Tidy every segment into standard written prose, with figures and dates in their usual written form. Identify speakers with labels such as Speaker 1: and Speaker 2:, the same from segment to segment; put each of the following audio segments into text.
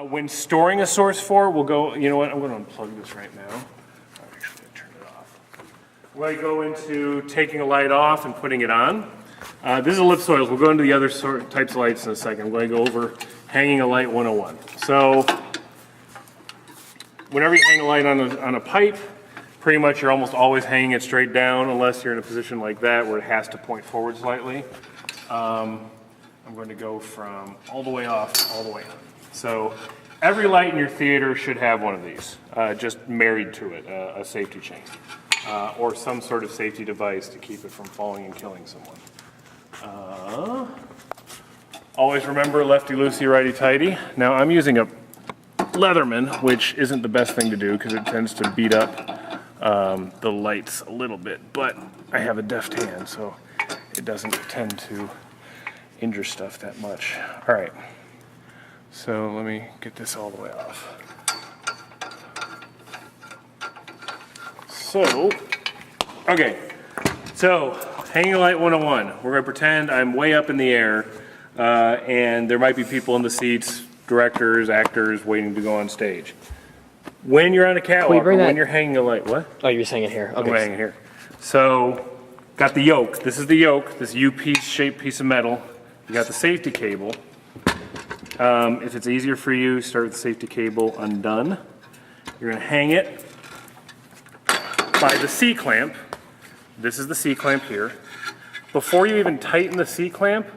Speaker 1: When storing a source for, we'll go, you know what, I'm going to unplug this right now. I'm actually going to turn it off. We're going to go into taking a light off and putting it on. This is ellipsoidals. We'll go into the other types of lights in a second. I'm going to go over hanging a light 101. So, whenever you hang a light on a pipe, pretty much you're almost always hanging it straight down unless you're in a position like that where it has to point forward slightly. I'm going to go from all the way off, all the way on. So every light in your theater should have one of these, just married to it, a safety chain, or some sort of safety device to keep it from falling and killing someone. Always remember lefty-loosey, righty-tighty. Now I'm using a Leatherman, which isn't the best thing to do because it tends to beat up the lights a little bit, but I have a deft hand, so it doesn't tend to injure stuff that much. All right. So let me get this all the way off. So, okay, so hanging a light 101. We're going to pretend I'm way up in the air and there might be people in the seats, directors, actors, waiting to go on stage. When you're on a catwalk or when you're hanging a light, what?
Speaker 2: Oh, you're saying it here. Okay.
Speaker 1: I'm hanging it here. So, got the yoke. This is the yoke, this U-shaped piece of metal. You got the safety cable. If it's easier for you, start with the safety cable undone. You're going to hang it by the C-clamp. This is the C-clamp here. Before you even tighten the C-clamp,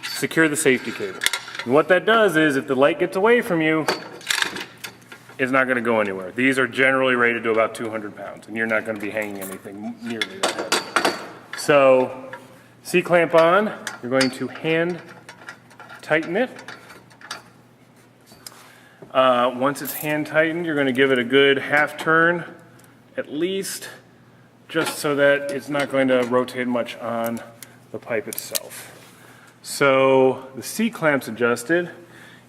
Speaker 1: secure the safety cable. And what that does is if the light gets away from you, it's not going to go anywhere. These are generally rated to about 200 pounds, and you're not going to be hanging anything nearly that heavy. So, C-clamp on, you're going to hand tighten it. Once it's hand tightened, you're going to give it a good half turn, at least, just so that it's not going to rotate much on the pipe itself. So the C-clamp's adjusted.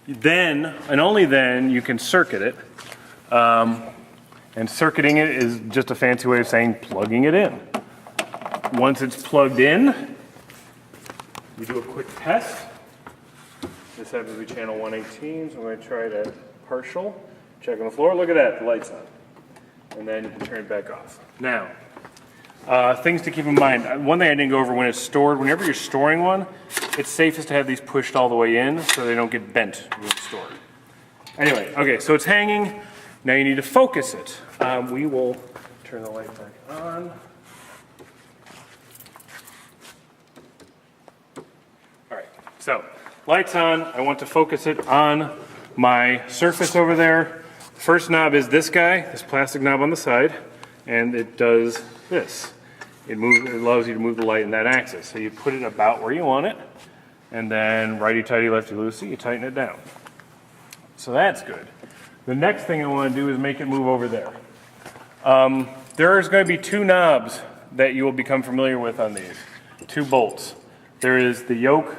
Speaker 1: Then, and only then, you can circuit it. And circuiting it is just a fancy way of saying plugging it in. Once it's plugged in, we do a quick test. This happens to be channel 118, so I'm going to try that partial. Check on the floor. Look at that, the light's on. And then you can turn it back off. Now, things to keep in mind. One thing I didn't go over when it's stored, whenever you're storing one, it's safest to have these pushed all the way in so they don't get bent when it's stored. Anyway, okay, so it's hanging. Now you need to focus it. We will turn the light back on. All right, so light's on. I want to focus it on my surface over there. The first knob is this guy, this plastic knob on the side, and it does this. It allows you to move the light in that axis. So you put it about where you want it, and then righty-tighty, lefty-loosey, you tighten it down. So that's good. The next thing I want to do is make it move over there. There's going to be two knobs that you will become familiar with on these, two bolts. There is the yoke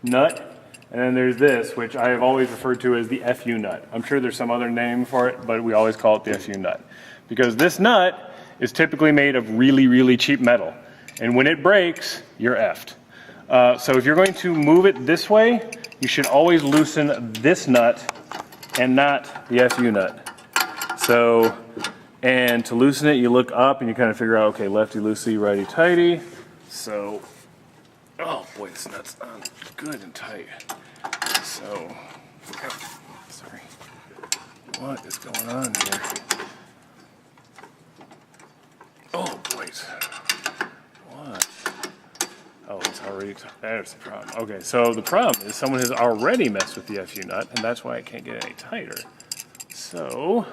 Speaker 1: nut, and then there's this, which I have always referred to as the FU nut. I'm sure there's some other name for it, but we always call it the FU nut. Because this nut is typically made of really, really cheap metal. And when it breaks, you're effed. So if you're going to move it this way, you should always loosen this nut and not the FU nut. So, and to loosen it, you look up and you kind of figure out, okay, lefty-loosey, righty-tighty. So, oh boy, this nut's on good and tight. So, sorry, what is going on here? Oh, boys, what? Oh, it's already, there's the problem. Okay, so the problem is someone has already messed with the FU nut, and that's why it can't get any tighter. So,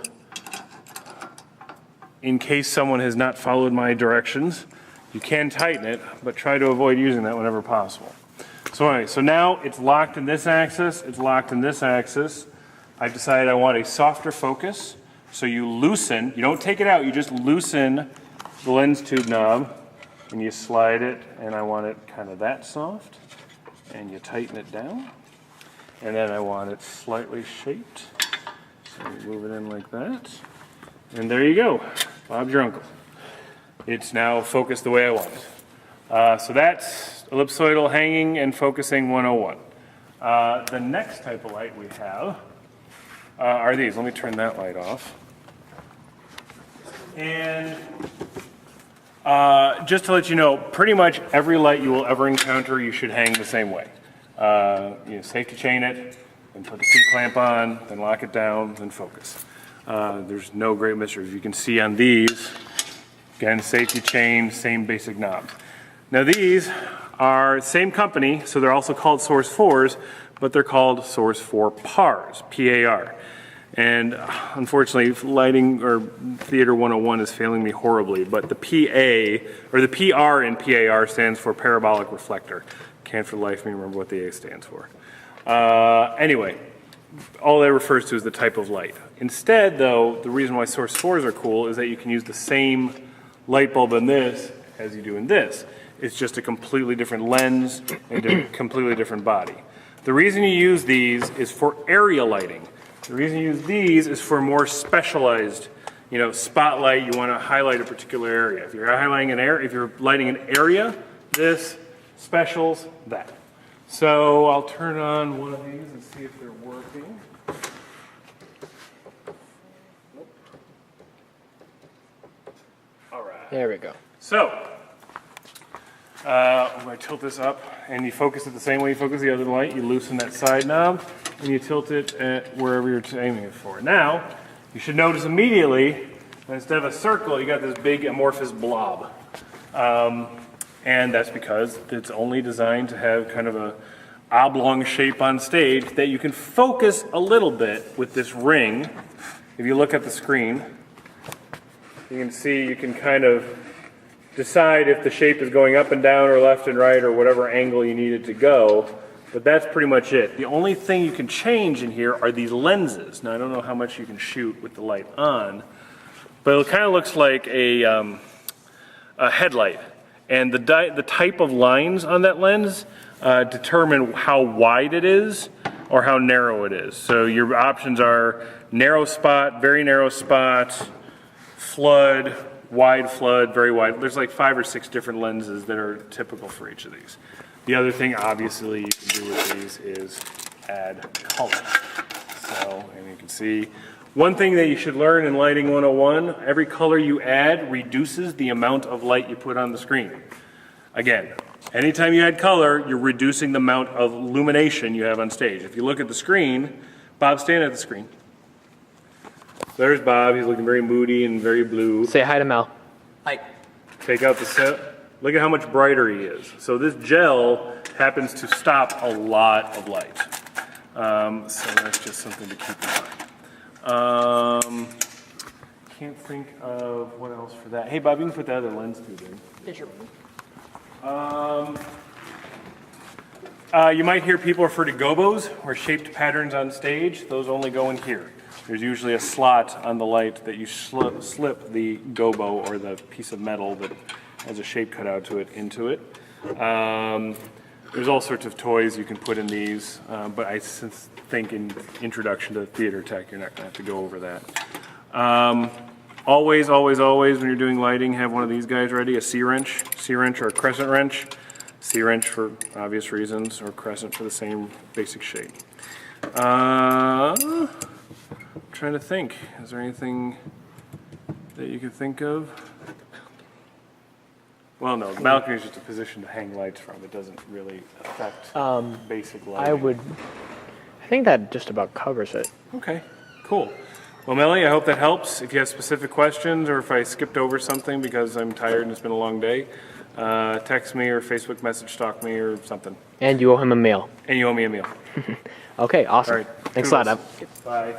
Speaker 1: in case someone has not followed my directions, you can tighten it, but try to avoid using that whenever possible. So anyway, so now it's locked in this axis, it's locked in this axis. I've decided I want a softer focus, so you loosen, you don't take it out, you just loosen the lens tube knob, and you slide it, and I want it kind of that soft, and you tighten it down, and then I want it slightly shaped, so you move it in like that, and there you go, Bob's your uncle. It's now focused the way I want it. So that's ellipsoidal hanging and focusing 101. The next type of light we have are these. Let me turn that light off. And just to let you know, pretty much every light you will ever encounter, you should hang the same way. Safety chain it, then put the C-clamp on, then lock it down, then focus. There's no great mysteries. You can see on these, again, safety chain, same basic knobs. Now these are same company, so they're also called Source 4s, but they're called Source 4 PARs, P-A-R. And unfortunately, lighting or Theater 101 is failing me horribly, but the P-A, or the P-R in P-A-R stands for parabolic reflector. Can't for the life of me remember what the A stands for. Anyway, all that refers to is the type of light. Instead, though, the reason why Source 4s are cool is that you can use the same light bulb in this as you do in this. It's just a completely different lens and a completely different body. The reason you use these is for area lighting. The reason you use these is for more specialized, spotlight. You want to highlight a particular area. If you're highlighting an area, if you're lighting an area, this, specials, that. So I'll turn on one of these and see if they're working. All right.
Speaker 2: There we go.
Speaker 1: So, when I tilt this up and you focus it the same way you focus the other light, you loosen that side knob and you tilt it at wherever you're aiming it for. Now, you should notice immediately that instead of a circle, you got this big amorphous blob. And that's because it's only designed to have kind of a oblong shape on stage that you can focus a little bit with this ring. If you look at the screen, you can see you can kind of decide if the shape is going up and down or left and right or whatever angle you need it to go, but that's pretty much it. The only thing you can change in here are these lenses. Now I don't know how much you can shoot with the light on, but it kind of looks like a headlight. And the type of lines on that lens determine how wide it is or how narrow it is. So your options are narrow spot, very narrow spot, flood, wide flood, very wide. There's like 5 or 6 different lenses that are typical for each of these. The other thing, obviously, you can do with these is add color. So, and you can see, one thing that you should learn in Lighting 101, every color you add reduces the amount of light you put on the screen. Again, anytime you add color, you're reducing the amount of illumination you have on stage. If you look at the screen, Bob, stand at the screen. There's Bob. He's looking very moody and very blue.
Speaker 2: Say hi to Mel.
Speaker 3: Hi.
Speaker 1: Take out the set. Look at how much brighter he is. So this gel happens to stop a lot of light. So that's just something to keep in mind. Can't think of what else for that. Hey, Bob, you can put that other lens tube in.
Speaker 3: Sure.
Speaker 1: You might hear people refer to gobos, or shaped patterns on stage. Those only go in here. There's usually a slot on the light that you slip the gobo, or the piece of metal that has a shape cut out to it, into it. There's all sorts of toys you can put in these, but I think in Introduction to Theater Tech, you're not going to have to go over that. Always, always, always, when you're doing lighting, have one of these guys ready, a C-wrench or a crescent wrench. C-wrench for obvious reasons, or crescent for the same basic shape. I'm trying to think, is there anything that you could think of? Well, no, the balcony is just a position to hang lights from. It doesn't really affect basic lighting.
Speaker 2: I think that just about covers it.
Speaker 1: Okay, cool. Well, Melly, I hope that helps. If you have specific questions or if I skipped over something because I'm tired and it's been a long day, text me or Facebook message stalk me or something.
Speaker 2: And you owe him a meal.
Speaker 1: And you owe me a meal.
Speaker 2: Okay, awesome.
Speaker 1: All right.
Speaker 2: Thanks a lot, Ab.
Speaker 1: Bye.